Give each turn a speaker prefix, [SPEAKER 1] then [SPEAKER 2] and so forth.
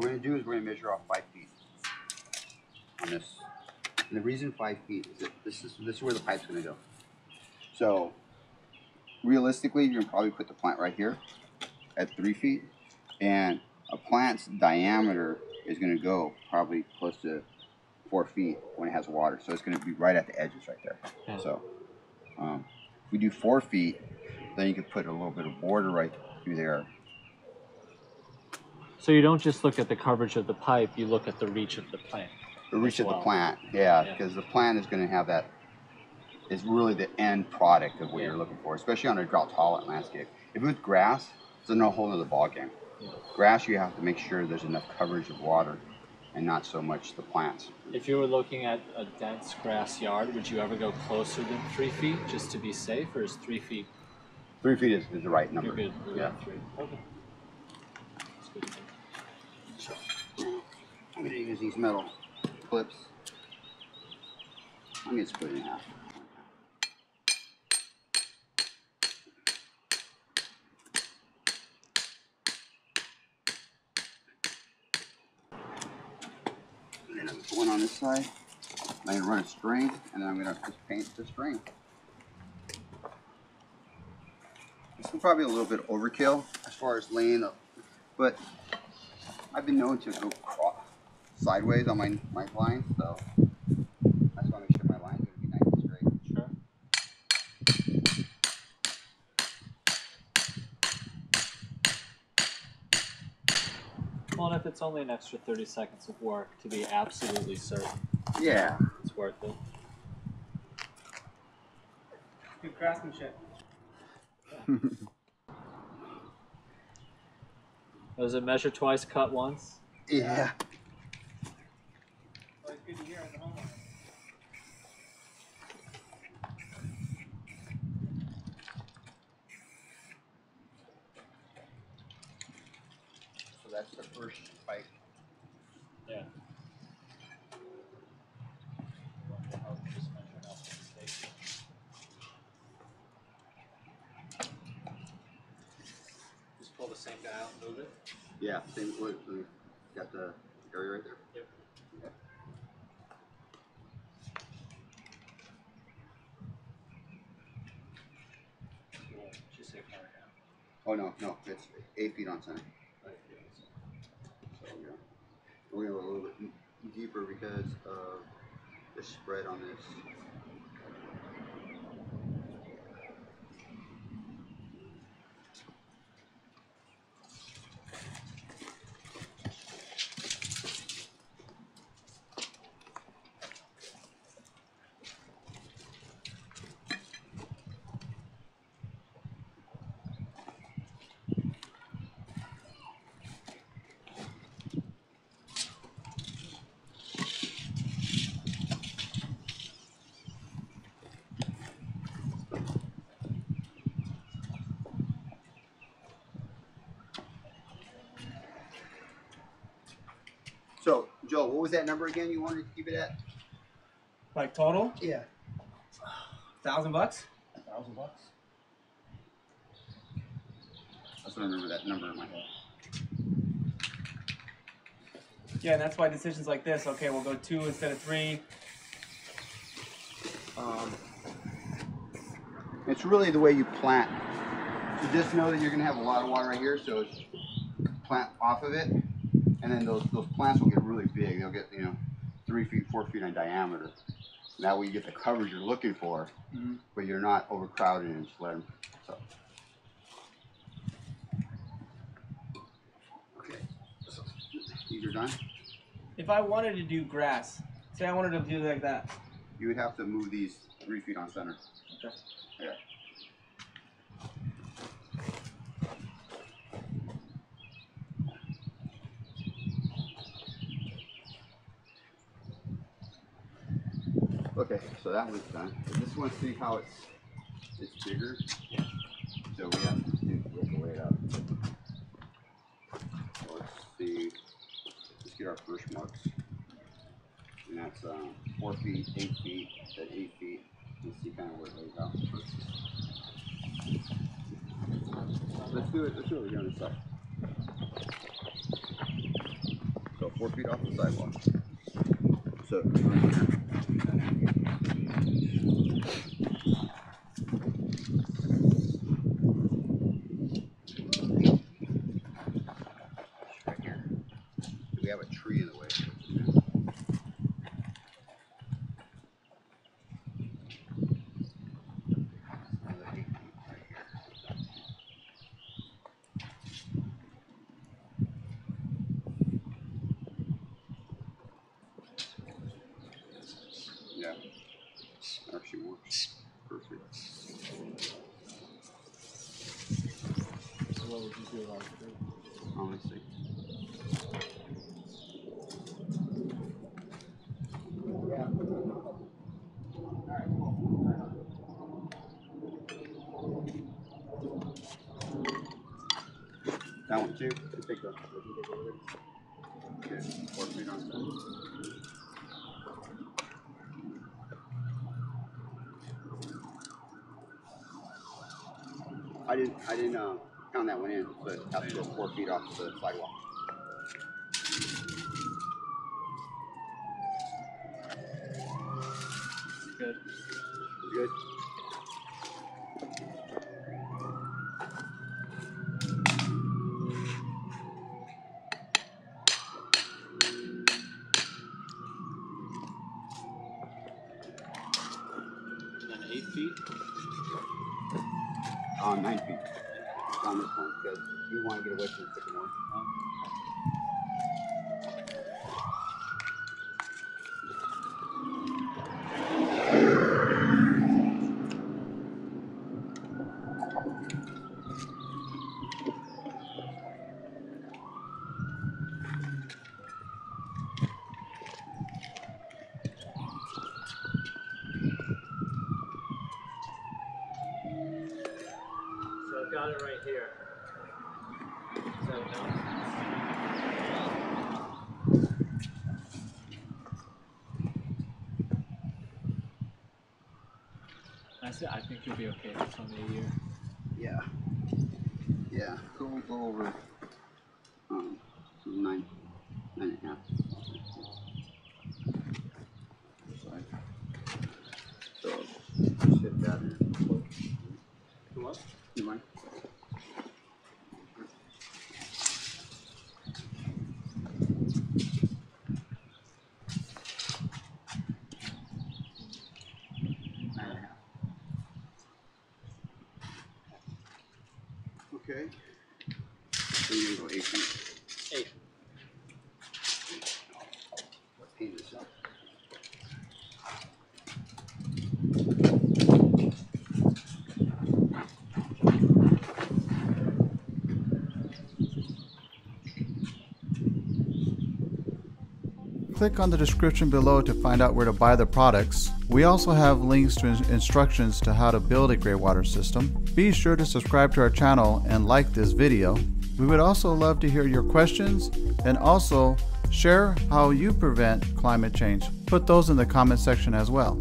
[SPEAKER 1] what we're going to do is we're going to measure off 5 feet on this. And the reason 5 feet is that this is where the pipe's going to go. So realistically, you're going to probably put the plant right here at 3 feet, and a plant's diameter is going to go probably close to 4 feet when it has water. So it's going to be right at the edges right there. Yeah. So if we do 4 feet, then you could put a little bit of border right through there.
[SPEAKER 2] So you don't just look at the coverage of the pipe, you look at the reach of the plant.
[SPEAKER 1] The reach of the plant, yeah, because the plant is going to have that, is really the end product of what you're looking for, especially on a drought tolerant landscape. If it's grass, it's a whole other ballgame. Yeah. Grass, you have to make sure there's enough coverage of water and not so much the plants.
[SPEAKER 2] If you were looking at a dense grass yard, would you ever go closer than 3 feet just to be safe, or is 3 feet?
[SPEAKER 1] 3 feet is the right number.
[SPEAKER 2] You're good.
[SPEAKER 1] Yeah.
[SPEAKER 2] 3. Okay. That's good.
[SPEAKER 1] So, I'm going to use these metal clips. I'm going to split it in half. And then I'm going to put one on this side. I'm going to run a string, and then I'm going to just paint the string. This is probably a little bit overkill as far as laying up, but I've been known to go sideways on my line, so I just want to make sure my line's going to be nice and straight.
[SPEAKER 2] Sure. Well, and if it's only an extra 30 seconds of work, to be absolutely certain,
[SPEAKER 1] yeah,
[SPEAKER 2] it's worth it.
[SPEAKER 3] Good craftsmanship.
[SPEAKER 2] Was it measure twice, cut once?
[SPEAKER 1] Yeah.
[SPEAKER 3] Well, it's good to hear as a homeowner.
[SPEAKER 1] So that's the first pipe.
[SPEAKER 2] Yeah. Just pull the same guy out and move it?
[SPEAKER 1] Yeah, same wood. Got the area right there?
[SPEAKER 2] Yep.
[SPEAKER 1] Yep. Oh no, it's 8 feet on center. So yeah, we're gonna go a little bit deeper because of the spread on this. So, Joe, what was that number again you wanted to keep it at?
[SPEAKER 3] Like total?
[SPEAKER 1] Yeah.
[SPEAKER 3] $1,000 bucks?
[SPEAKER 1] $1,000 bucks? I just remember that number in my head.
[SPEAKER 3] Yeah, and that's why decisions like this, okay, we'll go 2 instead of 3.
[SPEAKER 1] It's really the way you plant. You just know that you're going to have a lot of water right here, so plant off of it, and then those plants will get really big. They'll get 3 feet, 4 feet in diameter. And that way you get the coverage you're looking for, but you're not overcrowded and just let them. So. Okay, so these are done.
[SPEAKER 3] If I wanted to do grass, say I wanted to do like that.
[SPEAKER 1] You would have to move these 3 feet on center.
[SPEAKER 3] Okay.
[SPEAKER 1] Yeah. Okay, so that one's done. This one, see how it's bigger? Yeah. So we have to weigh it up. So let's see. Let's get our first marks. And that's 4 feet, 8 feet, at 8 feet. Let's see kind of where it lays out. Let's do it. Let's do it on this side. 4 feet off the sidewalk. So right here. Right here. We have a tree in the way. Another 8 feet right here. Yeah, actually works perfect.
[SPEAKER 2] So what would you do about it?
[SPEAKER 1] Honestly. Yeah. Alright, cool. That one too. You take the good. 4 feet on that. I didn't count that one in, so it has to go 4 feet off the sidewalk.
[SPEAKER 2] Good.
[SPEAKER 1] Good.
[SPEAKER 2] And then 8 feet.
[SPEAKER 1] 9 feet on this one because we want to get away from the sycamore.
[SPEAKER 2] So I've got it right here. Is that enough? That's it. I think you'll be okay. It's only a year.
[SPEAKER 1] Yeah. Yeah. Go over 9 and a half. Sorry. So just hit that in.
[SPEAKER 2] You what?
[SPEAKER 1] You mind? Okay. So you're gonna go 8 feet.
[SPEAKER 2] 8.
[SPEAKER 1] Let's clean this up.
[SPEAKER 4] Click on the description below to find out where to buy the products. We also have links to instructions to how to build a Greywater system. Be sure to subscribe to our channel and like this video. We would also love to hear your questions and also share how you prevent climate change. Put those in the comment section as well.